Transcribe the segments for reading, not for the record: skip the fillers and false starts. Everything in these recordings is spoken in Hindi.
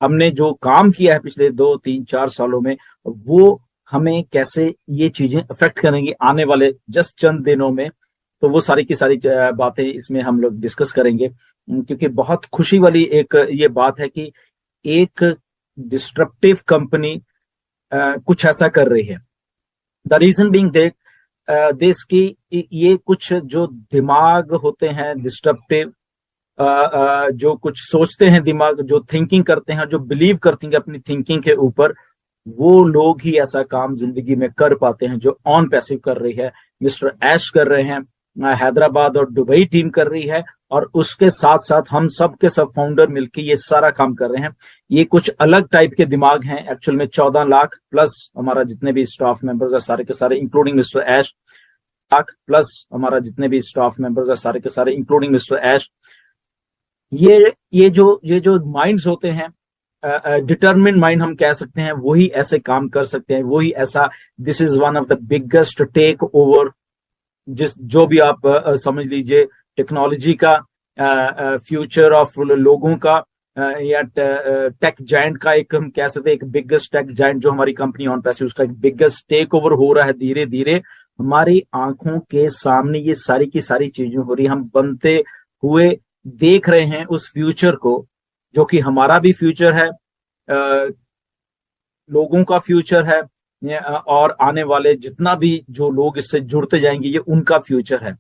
हमने जो काम किया है पिछले 2 3 4 सालों में, वो हमें कैसे ये चीजें अफेक्ट करेंगी आने वाले जस्ट चंद दिनों में। तो वो सारी की सारी बातें इसमें हम लोग डिस्कस करेंगे। क्योंकि बहुत खुशी वाली एक ये बात है कि एक डिस्ट्रप्टिव कंपनी कुछ ऐसा कर रही है। द रीजन बीइंग दैट देश की ये कुछ जो दिमाग होते हैं डिस्ट्रप्टिव, जो कुछ सोचते हैं दिमाग, जो थिंकिंग करते हैं, जो बिलीव करते हैं अपनी थिंकिंग के ऊपर, वो लोग ही ऐसा काम जिंदगी में कर पाते हैं जो ऑन पैसिव कर रही है। मिस्टर ऐश कर रहे हैं, हैदराबाद और दुबई टीम कर रही है, और उसके साथ साथ हम सब के सब फाउंडर मिलकर ये सारा काम कर रहे हैं। ये कुछ अलग टाइप के दिमाग हैं एक्चुअल में। 14 लाख प्लस हमारा जितने भी स्टाफ मेंबर्स है सारे के सारे इंक्लूडिंग मिस्टर ऐश, लाख प्लस हमारा जितने भी स्टाफ मेंबर्स है सारे के सारे इंक्लूडिंग मिस्टर ऐश। ये जो माइंड्स होते हैं, डिटरमिन माइंड हम कह सकते हैं, वही ऐसे काम कर सकते हैं, वही ऐसा। This is one of the biggest takeover, जिस जो भी आप समझ लीजिए टेक्नोलॉजी का फ्यूचर ऑफ लोगों का, या टेक जायंट का, एक हम कह सकते हैं एक बिगेस्ट टेक जायंट जो हमारी कंपनी ऑन पैसिव, उसका एक बिगेस्ट टेक ओवर हो रहा है धीरे धीरे हमारी आंखों के सामने। ये सारी की सारी चीजें हो रही, हम बनते हुए देख रहे हैं उस फ्यूचर को, जो कि हमारा भी फ्यूचर है, लोगों का फ्यूचर है, और आने वाले जितना भी जो लोग इससे जुड़ते जाएंगे ये उनका फ्यूचर है।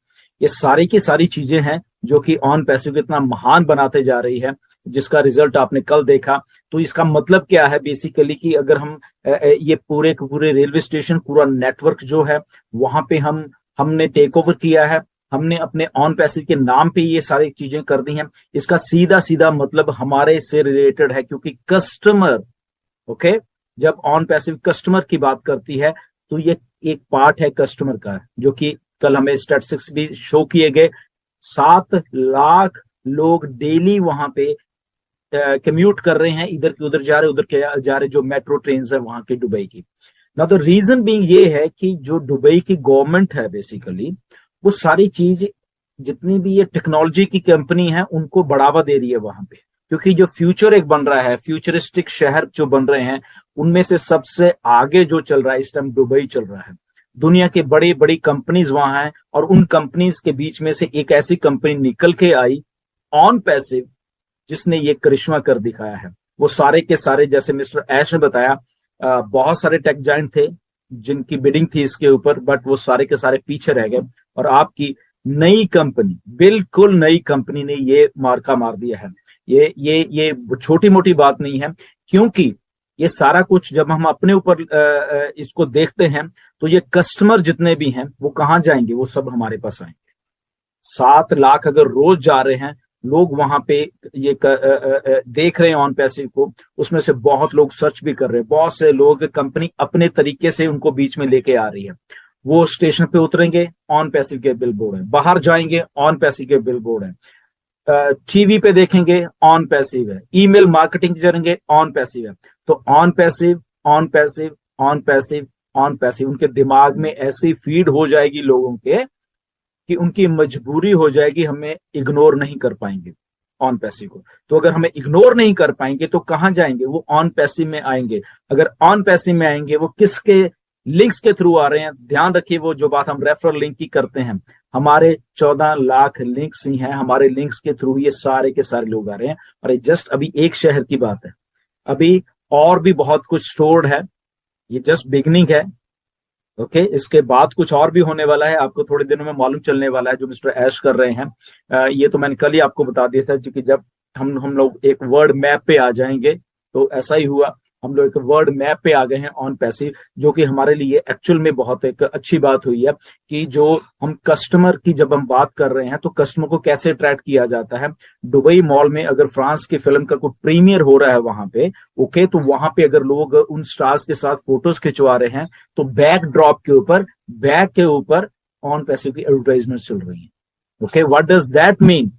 ये सारी की सारी चीजें हैं जो कि ऑन पैसिव इतना महान बनाते जा रही है, जिसका रिजल्ट आपने कल देखा। तो इसका मतलब क्या है बेसिकली कि अगर हम ये पूरे पूरे रेलवे स्टेशन, पूरा नेटवर्क जो है वहां पे हमने टेक ओवर किया है, हमने अपने ऑन पैसिव के नाम पे ये सारी चीजें कर दी हैं। इसका सीधा सीधा मतलब हमारे से रिलेटेड है, क्योंकि कस्टमर, ओके, जब ऑन पैसिव कस्टमर की बात करती है तो ये एक पार्ट है कस्टमर का, जो कि कल हमें स्टैटिस्टिक्स भी शो किए गए। 7 लाख लोग डेली वहां पे कम्यूट कर रहे हैं, इधर के उधर जा रहे, उधर के जा रहे, जो मेट्रो ट्रेन है वहां के दुबई की। ना तो रीजन बीइंग ये है कि जो दुबई की गवर्नमेंट है बेसिकली, वो सारी चीज जितनी भी ये टेक्नोलॉजी की कंपनी है उनको बढ़ावा दे रही है वहां पे। क्योंकि जो फ्यूचर एक बन रहा है, फ्यूचरिस्टिक शहर जो बन रहे हैं, उनमें से सबसे आगे जो चल रहा है इस टाइम दुबई चल रहा है। दुनिया की बड़ी बड़ी कंपनीज वहां हैं, और उन कंपनीज के बीच में से एक ऐसी कंपनी निकल के आई ऑन पैसिव, जिसने ये करिश्मा कर दिखाया है। वो सारे के सारे, जैसे मिस्टर ऐश ने बताया, बहुत सारे टेक जायंट थे जिनकी बिडिंग थी इसके ऊपर, बट वो सारे के सारे पीछे रह गए, और आपकी नई कंपनी, बिल्कुल नई कंपनी ने ये मार्का मार दिया है। ये छोटी मोटी बात नहीं है, क्योंकि ये सारा कुछ जब हम अपने ऊपर इसको देखते हैं तो ये कस्टमर जितने भी हैं वो कहाँ जाएंगे, वो सब हमारे पास आएंगे। 7 लाख अगर रोज जा रहे हैं लोग वहां पे, ये देख रहे हैं ऑन पैसिव को, उसमें से बहुत लोग सर्च भी कर रहे हैं, बहुत से लोग कंपनी अपने तरीके से उनको बीच में लेके आ रही है। वो स्टेशन पे उतरेंगे, ऑन पैसिव के बिल बोर्ड है, बाहर जाएंगे ऑन पैसिव के बिल बोर्ड है, टीवी पे देखेंगे ऑन पैसिव है, ईमेल मार्केटिंग करेंगे ऑन पैसिव है। तो on passive, on passive, on passive, on passive, उनके दिमाग में ऐसी फीड हो जाएगी लोगों के कि उनकी मजबूरी हो जाएगी, हमें इग्नोर नहीं कर पाएंगे ऑन पैसिव को। तो अगर हमें इग्नोर नहीं कर पाएंगे तो कहां जाएंगे, वो ऑन पैसिव में आएंगे। अगर ऑन पैसिव में आएंगे, वो किसके लिंक्स के थ्रू आ रहे हैं, ध्यान रखिए, वो जो बात हम रेफरल लिंक की करते हैं, हमारे 14 लाख लिंक्स ही हैं, हमारे लिंक्स के थ्रू ये सारे के सारे लोग आ रहे हैं। और ये जस्ट अभी एक शहर की बात है, अभी और भी बहुत कुछ स्टोर्ड है, ये जस्ट बिगनिंग है। ओके, इसके बाद कुछ और भी होने वाला है, आपको थोड़े दिनों में मालूम चलने वाला है, जो मिस्टर ऐश कर रहे हैं। ये तो मैंने कल ही आपको बता दिया था, क्योंकि जब हम लोग एक वर्ड मैप पे आ जाएंगे तो ऐसा ही हुआ, हम लोग एक वर्ड मैप पे आ गए हैं ऑन पैसिव, जो कि हमारे लिए एक्चुअल में बहुत एक अच्छी बात हुई है कि जो हम कस्टमर की जब हम बात कर रहे हैं तो कस्टमर को कैसे अट्रैक्ट किया जाता है। दुबई मॉल में अगर फ्रांस की फिल्म का कोई प्रीमियर हो रहा है वहां पे, ओके, तो वहां पे अगर लोग उन स्टार्स के साथ फोटोज खिंचवा रहे हैं तो बैक ड्रॉप के ऊपर, बैक के ऊपर ऑन पैसिव की एडवर्टाइजमेंट चल रही है। Okay, what does that mean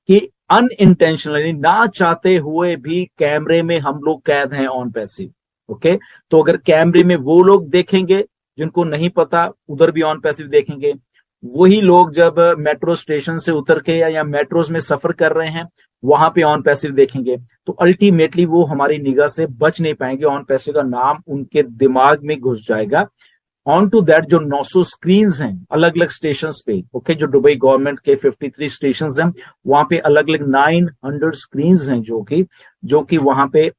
कि अनइंटेंशनली, ना चाहते हुए भी कैमरे में हम लोग कैद हैं ऑन पैसिव। ओके, तो अगर कैमरे में वो लोग देखेंगे जिनको नहीं पता, उधर भी ऑन पैसिव देखेंगे। वही लोग जब मेट्रो स्टेशन से उतर के या मेट्रोज में सफर कर रहे हैं, वहां पे ऑन पैसिव देखेंगे, तो अल्टीमेटली वो हमारी निगाह से बच नहीं पाएंगे, ऑन पैसिव का नाम उनके दिमाग में घुस जाएगा। ऑन टू दैट जो 900 स्क्रीन हैं अलग अलग स्टेशन पे, ओके, जो दुबई गवर्नमेंट के 53 स्टेशन हैं, वहां पे अलग अलग 900 स्क्रीन हैं जो कि वहां पे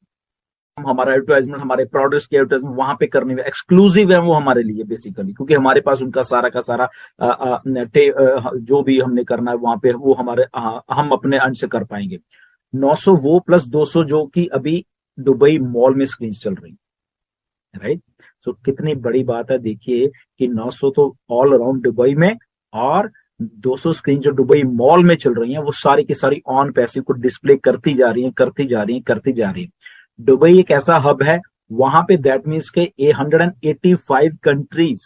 हमारा एडवर्टाइजमेंट, हमारे प्रोडक्ट्स की एडवर्टाइजमेंट वहां पे करने में एक्सक्लूसिव है वो हमारे लिए बेसिकली, क्योंकि हमारे पास उनका सारा का सारा जो भी हमने करना है वहां पे वो हमारे हम अपने अंश से कर पाएंगे। 900 वो प्लस 200 जो कि अभी दुबई मॉल में स्क्रीन चल रही है, राइट। सो कितनी बड़ी बात है, देखिए कि 900 तो ऑल अराउंड दुबई में, और 200 स्क्रीन जो दुबई मॉल में चल रही हैं वो सारी की सारी ऑन पैसिव को डिस्प्ले करती जा रही हैं, करती जा रही हैं, करती जा रही हैं। दुबई एक ऐसा हब है, वहां पे दैट मीन्स के 185 कंट्रीज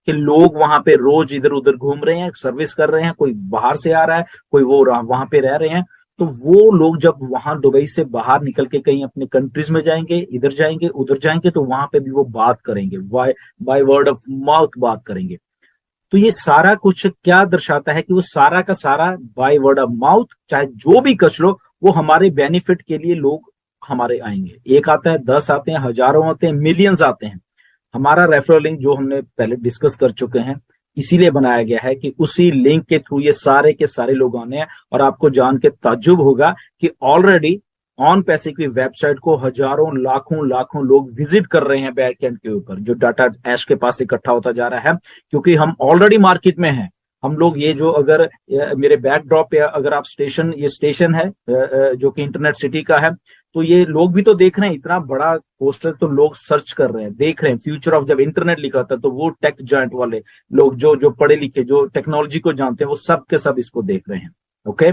के लोग वहां पे रोज इधर उधर घूम रहे हैं, सर्विस कर रहे हैं, कोई बाहर से आ रहा है, कोई वो वहां पे रह रहे हैं। तो वो लोग जब वहां दुबई से बाहर निकल के कहीं अपने कंट्रीज में जाएंगे, इधर जाएंगे उधर जाएंगे, तो वहां पे भी वो बात करेंगे, बाय वर्ड ऑफ माउथ बात करेंगे। तो ये सारा कुछ क्या दर्शाता है कि वो सारा का सारा बाय वर्ड ऑफ माउथ, चाहे जो भी कच लो, वो हमारे बेनिफिट के लिए लोग हमारे आएंगे। एक आता है, 10 आते हैं, हजारों आते हैं, मिलियंस आते हैं। हमारा रेफरल लिंक जो हमने पहले डिस्कस कर चुके हैं, इसीलिए बनाया गया है कि उसी लिंक के थ्रू ये सारे के सारे लोग आने हैं। और आपको जान के ताज्जुब होगा कि ऑलरेडी ऑन पैसे की वेबसाइट को हजारों लाखों लाखों लोग विजिट कर रहे हैं बैकएंड के ऊपर, जो डाटा ऐश के पास इकट्ठा होता जा रहा है, क्योंकि हम ऑलरेडी मार्केट में हैं। हम लोग ये जो अगर मेरे बैकड्रॉप पे अगर आप स्टेशन, ये स्टेशन है जो कि इंटरनेट सिटी का है, तो ये लोग भी तो देख रहे हैं, इतना बड़ा पोस्टर तो लोग सर्च कर रहे हैं, देख रहे हैं। फ्यूचर ऑफ जब इंटरनेट लिखा था तो वो टेक जॉइंट वाले लोग जो जो पढ़े लिखे, जो टेक्नोलॉजी को जानते हैं, वो सब के सब इसको देख रहे हैं। ओके,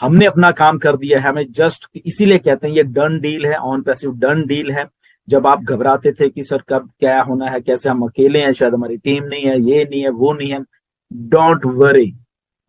हमने अपना काम कर दिया है, हमें जस्ट इसीलिए कहते हैं ये डन डील है, ऑन पैसिव डन डील है। जब आप घबराते थे कि सर कब क्या होना है, कैसे, हम अकेले हैं, शायद हमारी टीम नहीं है, ये नहीं है, वो नहीं है, डोंट वरी।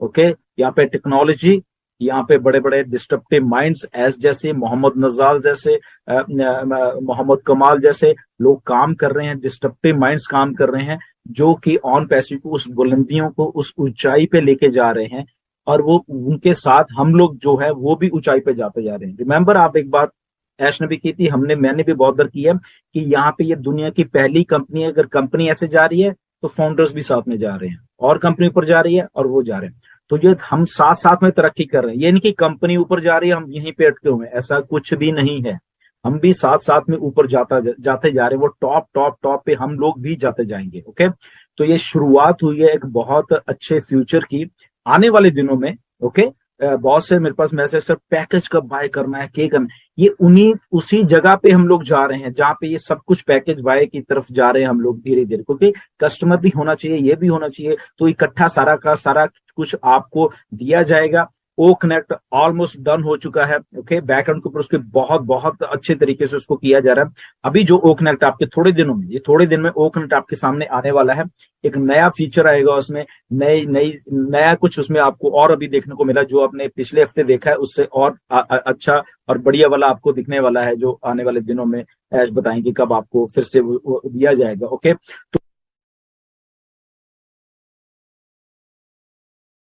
ओके, यहाँ पे टेक्नोलॉजी, यहाँ पे बड़े बड़े डिस्ट्रप्टिव माइंड्स एस जैसे मोहम्मद नजाल जैसे, मोहम्मद कमाल जैसे लोग काम कर रहे हैं, डिस्ट्रप्टिव माइंड्स काम कर रहे हैं, जो कि ऑन पैसिव को उस बुलंदियों को, उस ऊंचाई पे लेके जा रहे हैं। और वो उनके साथ हम लोग जो है वो भी ऊंचाई पे जाते जा रहे हैं। रिमेंबर, आप एक बात ऐश ने भी की थी, मैंने भी बहुत बार की है, कि यहाँ पे ये दुनिया की पहली कंपनी है। अगर कंपनी ऐसे जा रही है तो फाउंडर्स भी साथ में जा रहे हैं, और कंपनी ऊपर जा रही है और वो जा रहे हैं। तो ये हम साथ साथ में तरक्की कर रहे हैं, ये नहीं कि कंपनी ऊपर जा रही है हम यहीं पे अटके हुए हैं, ऐसा कुछ भी नहीं है। हम भी साथ साथ में ऊपर जाते जा रहे हैं, वो टॉप टॉप टॉप पे हम लोग भी जाते जाएंगे। ओके, तो ये शुरुआत हुई है एक बहुत अच्छे फ्यूचर की आने वाले दिनों में। ओके, बहुत से मेरे पास मैसेज, सर पैकेज कब बाय करना है, क्या करना है, ये उन्हीं उसी जगह पे हम लोग जा रहे हैं जहां पे ये सब कुछ पैकेज बाय की तरफ जा रहे हैं हम लोग धीरे धीरे, क्योंकि कस्टमर भी होना चाहिए, ये भी होना चाहिए, तो इकट्ठा सारा का सारा कुछ आपको दिया जाएगा। ओ कनेक्ट ऑलमोस्ट डन हो चुका है। ओके, बैकएंड के ऊपर उसके बहुत बहुत अच्छे तरीके से उसको किया जा रहा है। अभी जो ओ कनेक्ट आपके थोड़े दिनों में, ये थोड़े दिन में ओ कनेक्ट आपके सामने आने वाला है। एक नया फीचर आएगा उसमें, नई नई नया कुछ उसमें आपको और अभी देखने को मिला, जो आपने पिछले हफ्ते देखा है उससे और अच्छा और बढ़िया वाला आपको दिखने वाला है, जो आने वाले दिनों में ऐश बताएंगे कब आपको फिर से वो दिया जाएगा। ओके, तो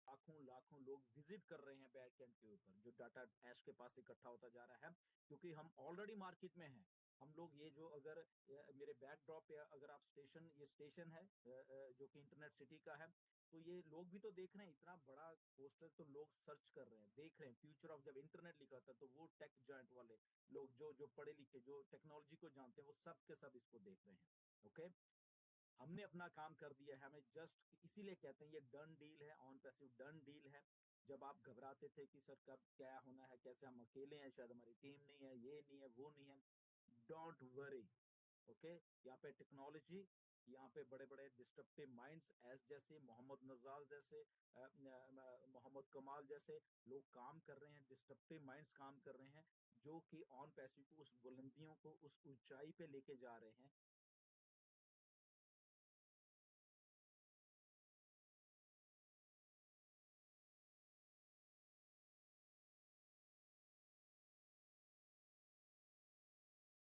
लाखों लाखों लोग विजिट कर रहे हैं बैकएंड के ऊपर, जो डाटा ऐश के पास इकट्ठा होता जा रहा है, क्योंकि हम ऑलरेडी मार्केट में हैं। हम लोग ये जो अगर मेरे बैकड्रॉप पे अगर आप स्टेशन, ये स्टेशन है जो कि इंटरनेट सिटी का है, तो ये लोग भी तो देख रहे हैं, इतना बड़ा पोस्टर तो लोग सर्च कर रहे हैं, देख रहे हैं। फ्यूचर ऑफ जब इंटरनेट लिखा था तो वो टेक जॉइंट वाले लोग जो जो पढ़े लिखे, जो टेक्नोलॉजी को जानते हैं, वो सब के सब इसको देख रहे हैं। ओके, हमने अपना काम कर दिया है, हमें जस्ट इसीलिए कहते हैं ये डन डील है, ऑन पैसिव डन डील है। जब आप घबराते थे कि सर कब क्या होना है, कैसे, हम अकेले हैं, शायद हमारी टीम नहीं है, ये नहीं है, वो नहीं है, डोंट वरी। ओके, यहाँ पे टेक्नोलॉजी, यहाँ पे बड़े बड़े डिस्ट्रप्टिव माइंड्स एस जैसे मोहम्मद नजाल जैसे, मोहम्मद कमाल जैसे लोग काम कर रहे हैं, डिस्ट्रप्टिव माइंड्स काम कर रहे हैं, जो कि ऑन पैसिव को उस बुलंदियों को, उस ऊंचाई पे लेके जा रहे हैं।